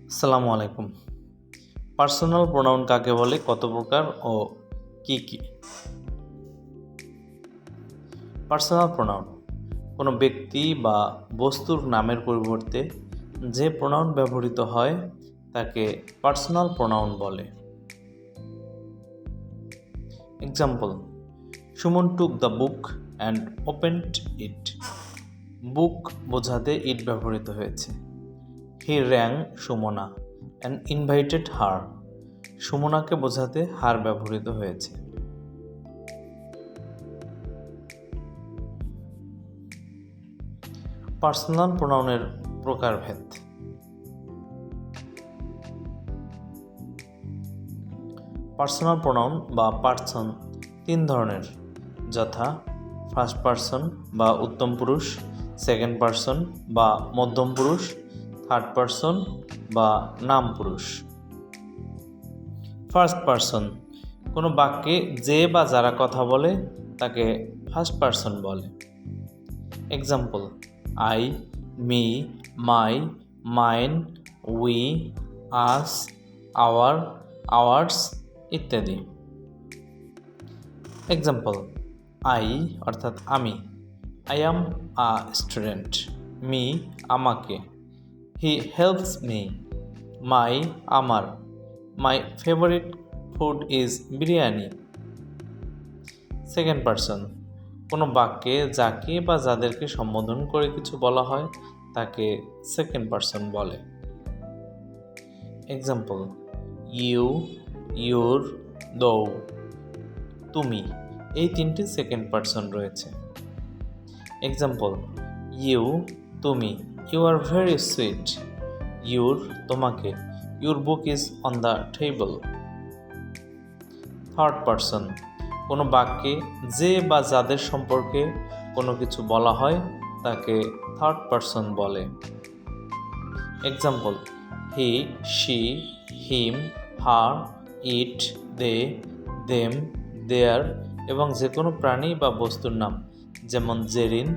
আসসালামু আলাইকুম। Personal pronoun কাকে বলে, কত প্রকার ও কি কি? পার্সোনাল প্রোনাউন কোনো ব্যক্তি বা বস্তুর নামের পরিবর্তে যে প্রোনাউন ব্যবহৃত হয় তাকে পার্সোনাল প্রোনাউন বলে। Example: Suman took the book and opened it. Book বোঝাতে ইট ব্যবহৃত হয়েছে। He rang Sumana and invited her. সুমনাকে বোঝাতে হার ব্যবহৃত হয়েছে। পার্সোনাল প্রোনাউনের প্রকারভেদ। পার্সোনাল প্রোনাউন বা পার্সন তিন ধরনের, যথা ফার্স্ট পার্সন বা উত্তম পুরুষ, সেকেন্ড পার্সন বা মধ্যম পুরুষ, থার্ড পার্সন বা নাম পুরুষ। ফার্স্ট পার্সন কোনো বাক্যে যে বা যারা কথা বলে তাকে ফার্স্ট পার্সন বলে। Example: I, me, my, mine, we, us, our, ours ইত্যাদি। এক্সাম্পল: আই অর্থাৎ আমি, I am a student. Me আমাকে, হি হেল্পস মি। মাই আমার, my favourite food is biryani. Second person কোনো বাক্যে যাকে বা যাদেরকে সম্বোধন করে কিছু বলা হয় তাকে সেকেন্ড পার্সন বলে। এক্সাম্পল: ইউ, ইউর, দৌ, তুমি, এই তিনটি সেকেন্ড পার্সন রয়েছে। এক্সাম্পল: ইউ তুমি, you are very sweet. Your তোমাকে, your book is on the table. Third person কোনো বাক্যে যে বা যাদের সম্পর্কে কোনো কিছু বলা হয় তাকে থার্ড পার্সন বলে। Example: he, she, him, her, it, they, them, their এবং যে কোনো প্রাণী বা বস্তুর নাম, যেমন জেরিন,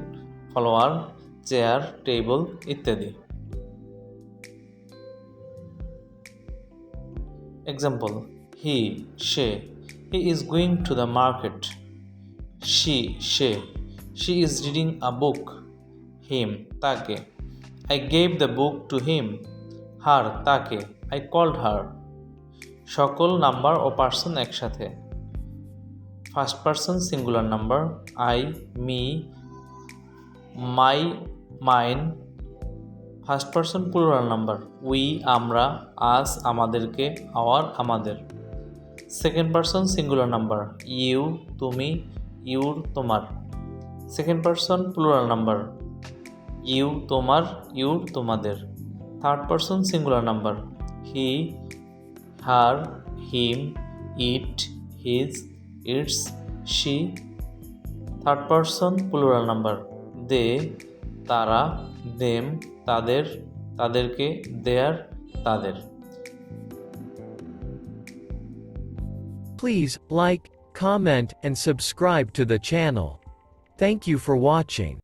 ফলোয়ার, চেয়ার, টেবল ইত্যাদি। এক্সাম্পল: হি সে, he is going to the market. She সে, she is reading a book. Him তাকে, I gave the book to him. Her তাকে, আই কল্ড হার। সকল নাম্বার ও পার্সন একসাথে। First person singular number I, me, my, mine. First person plural number we আমরা, us আমাদেরকে, our আমাদের। Second person singular number you তুমি, your তোমার। Second person plural number you তোমার, your তোমাদের। Third person singular number he, her, him, it, his, its, she. Third person plural number they তারা, them তাদের, তাদেরকে, দেয়ার তাদের। Please like, comment and subscribe to the channel. Thank you for watching.